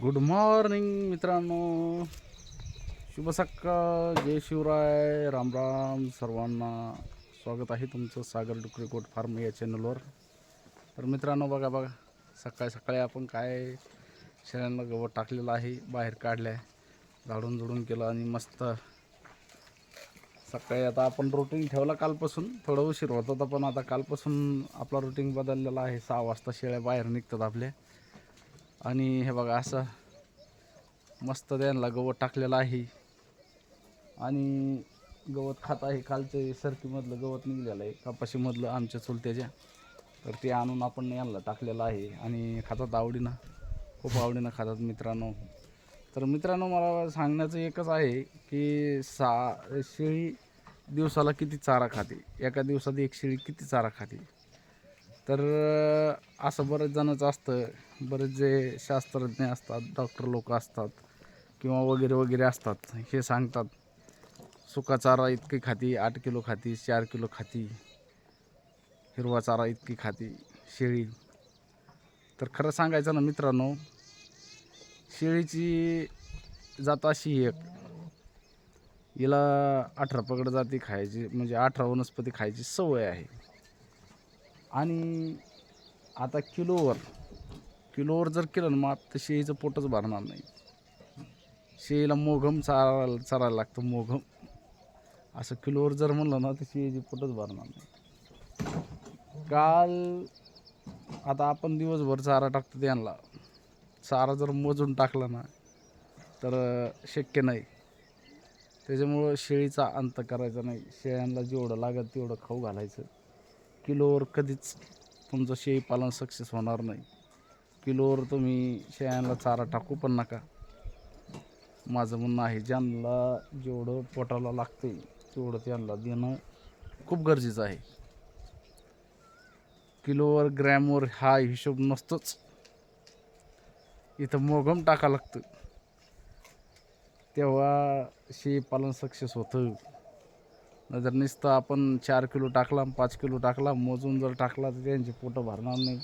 Good morning मित्रांनो, शुभ सकाळ, जय शिवराय, राम राम सर्वांना. स्वागत आहे तुमचं सागर डुकरे गोट फार्म या चॅनलवर. तर मित्रांनो बघा बघा, सकाळी सकाळी आपण काय शेळ्यांना गवत टाकलेलं आहे, बाहेर काढलं आहे, झाडून झुडून केलं आणि मस्त सकाळी. आता आपण रुटीन ठेवला कालपासून, थोडं उशीर होत होता पण आता कालपासून आपला रुटीन बदललेला आहे. 6 वाजता शेळ्या बाहेर निघतात आपल्या. आणि हे बघा असं मस्त त्यांना गवत टाकलेलं आहे आणि गवत खात आहे. कालचे सरकीमधलं गवत निघलेलं आहे, कपाशीमधलं आमच्या चुलत्याच्या. तर ते आणून आपण यांना टाकलेलं आहे आणि खातात आवडीनं, खूप आवडीनं खातात मित्रांनो. तर मित्रांनो, मला सांगण्याचं एकच आहे की शेळी दिवसाला किती चारा खाते, एका दिवसात एक शेळी किती चारा खाते. तर असं बरेच जणचं असतं, बरेच जे शास्त्रज्ञ असतात, डॉक्टर लोक असतात किंवा वगैरे वगैरे असतात, हे सांगतात सुका चारा इतकी खाती, 8 किलो खाती, 4 किलो खाती, हिरवा चारा इतकी खाती शेळी. तर खरं सांगायचं ना मित्रांनो, शेळीची जात अशी एक, हिला 18 पगड जाती खायची, म्हणजे 18 वनस्पती खायची सवय आहे. आणि आता किलोवर जर केलं ना मग तर शेळीचं पोटच भरणार नाही. शेळीला मोघम चारायला लागतं, मोघम. असं किलोवर जर म्हणलं ना तर शेळीची पोटच भरणार नाही. काल आता आपण दिवसभर चारा टाकतो त्यांना, चारा जर मोजून टाकला ना तर शक्य नाही. त्याच्यामुळं शेळीचा अंत करायचा नाही. शेळ्यांना जेवढं लागत तेवढं खाऊ घालायचं. किलोवर कधीच तुमचं शेळी पालन सक्सेस होणार नाही. किलोवर तुम्ही शेळ्यांना चारा टाकू पण नका. माझं म्हणणं आहे, ज्यांना जेवढं पोटाला लागते तेवढं त्यांना देणं खूप गरजेचं आहे. किलोवर ग्रॅमवर हा हिशोब नसतोच, इथं मोघम टाका लागतं, तेव्हा शेळी पालन सक्सेस होतं. नाहीतर नुसतं आपण 4 किलो टाकला, 5 किलो टाकला, मोजून जर टाकला तर त्यांची पोटं भरणार नाही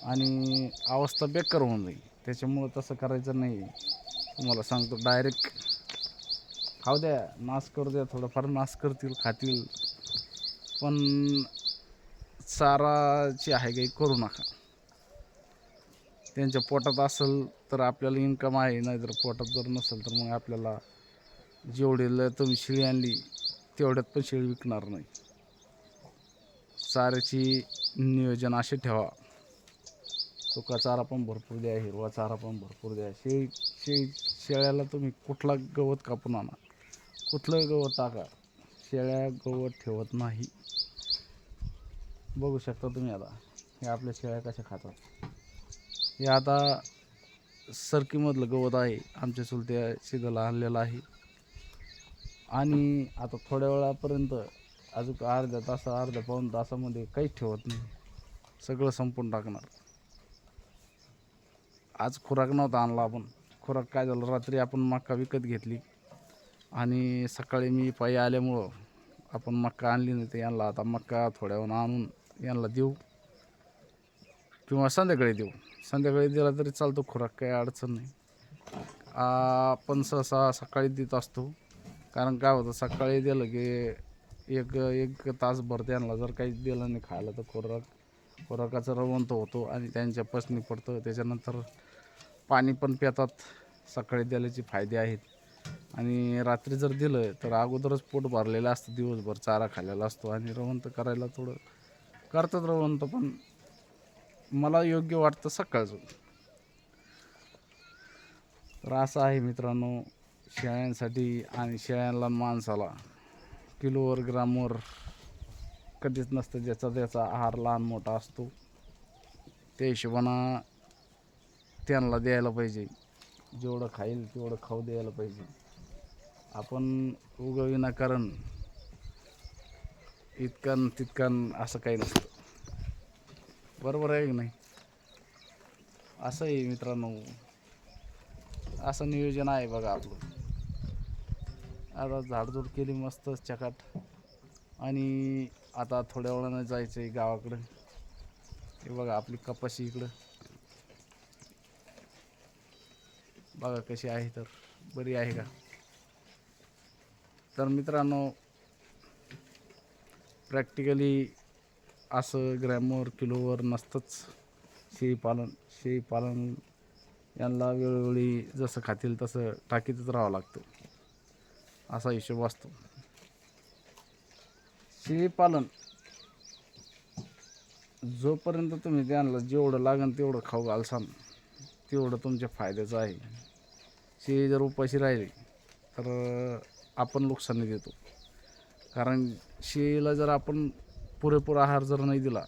आणि अवस्था बेकार होऊन जाईल. त्याच्यामुळं तसं करायचं नाही. तुम्हाला सांगतो, डायरेक्ट खाऊ द्या, नाश करू द्या, थोडंफार नाश करतील, खातील, पण चाराची हायगाई करू नका. त्यांच्या पोटात असेल तर आपल्याला इन्कम आहे, नाहीतर पोटात जर नसेल तर मग आपल्याला जेवढीला तुम्ही शेळी आणली तेवढ्यात पण शेळी विकणार नाही. चाऱ्याची नियोजन असे ठेवा, सुका चारा पण भरपूर द्या, हिरवा चारा पण भरपूर द्या. शेळ्याला तुम्ही कुठला गवत कापून आणा, कुठलं गवत टाका, शेळ्या गवत ठेवत नाही. बघू शकता तुम्ही. आता हे आपल्या शेळ्या कशा खातात. हे आता सरकीमधलं गवत आहे, आमच्या चुलत्या शिजायला आणलेलं आहे. आणि आता थोड्या वेळापर्यंत, अजून अर्ध्या पाऊण तासामध्ये काहीच ठेवत नाही, सगळं संपून टाकणार. आज खुराक नव्हता आणला आपण. खुराक काय झालं, रात्री आपण मक्का विकत घेतली आणि सकाळी मी पायी आल्यामुळं आपण मक्का आणली नाही. तर यांना आता मक्का थोड्या वेळानं आणून यांना देऊ किंवा संध्याकाळी देऊ. संध्याकाळी दिला तरी चालतो खुराक, काही अडचण नाही. आपण सहसा सकाळी देत असतो, कारण काय होतं, सकाळी दिलं की एक तासभर त्यांना जर काही दिलं नाही खायला तर खुराकाचं रवंत होतो आणि त्यांच्या पचनी पडतं. त्याच्यानंतर पाणी पण पितात. सकाळी दिल्याचे फायदे आहेत. आणि रात्री जर दिलं तर अगोदरच पोट भरलेलं असतं, दिवसभर चारा खाल्लेला असतो आणि रवंत करायला थोडं करतात रवंत, पण मला योग्य वाटतं सकाळचं. तर असं आहे मित्रांनो, शेळ्यांसाठी आणि शेळ्यांना माणसाला किलोवर ग्रामवर कधीच नसतं. ज्याचा त्याचा आहार लहान मोठा असतो, त्या हिशोबानं त्यांना द्यायला पाहिजे. जेवढं खाईल तेवढं खाऊ द्यायला पाहिजे. आपण विनाकारण इतकन तितकन असं काही नसतं. बरोबर आहे की नाही? असं आहे मित्रांनो, असं नियोजन आहे बघा आपलं. आता झाडझूड केली मस्त चकाट आणि आता थोड्या वेळानं जायचं आहे गावाकडं. हे बघा आपली कपाशी इकडं, बघा कशी आहे, तर बरी आहे का? तर मित्रांनो, प्रॅक्टिकली असं ग्रॅमवर किलोवर नसतंच शेळीपालन यांना वेळोवेळी जसं खातील तसं टाकीतच राहावं लागतं, असा हिशोब असतो. शेळीपालन जोपर्यंत तुम्ही त्यांना जेवढं लागेल तेवढं खाऊ घालसाल तेवढं तुमच्या फायद्याचं आहे. शेळी जर उपाशी राहिली तर आपण नुकसानी देतो, कारण शेळीला जर आपण पुरेपूर आहार जर नाही दिला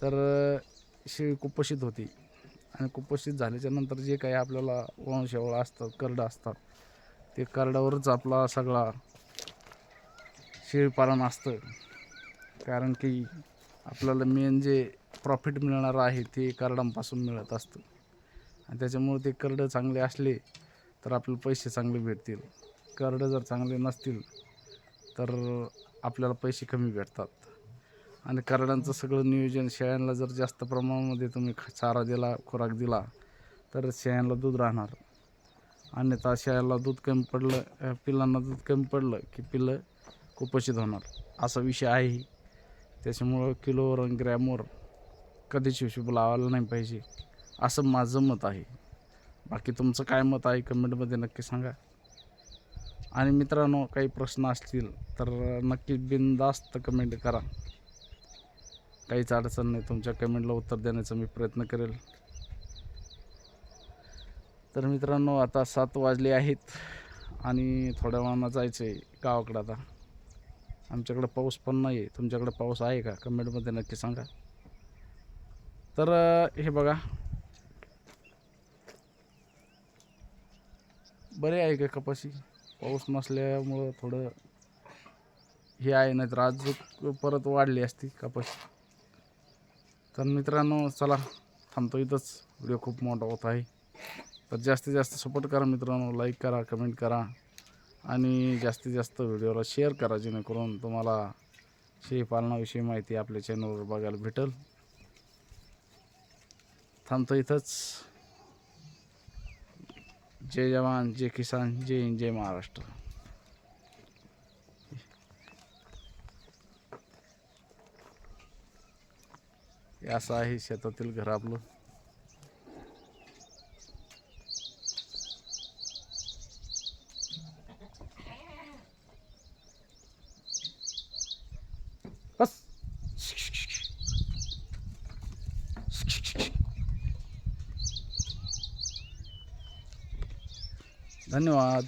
तर शेळी कुपोषित होती, आणि कुपोषित झाल्याच्या नंतर जे काही आपल्याला वंशावळ असतात, करडं असतात, ते करडावरच आपला सगळा शेळीपालन असतं. कारण की आपल्याला मेन जे प्रॉफिट मिळणार आहे ते करडांपासून मिळत असतं, आणि त्याच्यामुळे ते करडं चांगले असले तर आपल्याला पैसे चांगले भेटतील. करडं जर चांगले नसतील तर आपल्याला पैसे कमी भेटतात. आणि करडांचं सगळं नियोजन, शेळ्यांना जर जास्त प्रमाणामध्ये तुम्ही चारा दिला, खुराक दिला तर शेळ्यांना दूध राहणार, अन्यथा शेळ्याला दूध कमी पडलं, पिल्लांना दूध कमी पडलं की पिल्लं कुपोषित होणार, असा विषय आहे. त्याच्यामुळं किलोवर आणि ग्रॅमवर कधीच हिशोब लावायला नाही पाहिजे, असं माझं मत आहे. बाकी तुमचं काय मत आहे कमेंटमध्ये नक्की सांगा. आणि मित्रांनो, काही प्रश्न असतील तर नक्की बिनधास्त कमेंट करा, काहीच अडचण नाही, तुमच्या कमेंटला उत्तर देण्याचा मी प्रयत्न करेल. तर मित्रांनो, आता 7 वाजले आहेत आणि थोड्या वेळानं जायचं आहे गावाकडं. आता आमच्याकडे पाऊस पण नाही आहे, तुमच्याकडे पाऊस आहे का कमेंटमध्ये नक्की सांगा. तर हे बघा, बरे आहे का कपाशी? पाऊस नसल्यामुळं थोडं हे आहे, नाहीतर आज परत वाढली असती कपाशी. तर मित्रांनो, चला थांबतो इथंच, व्हिडिओ खूप मोठा होत आहे. तर जास्तीत जास्त सपोर्ट करा मित्रांनो, लाईक करा, कमेंट करा, आणि जास्तीत जास्त व्हिडिओला शेअर करा, जेणेकरून तुम्हाला शेळीपालनाविषयी माहिती आपल्या चॅनलवर बघायला भेटेल. थांबतो इथंच. जय जवान, जय किसान, जय हिंद, जय महाराष्ट्र. हे असं आहे शेतातील घर आपलं. बस. धन्यवाद.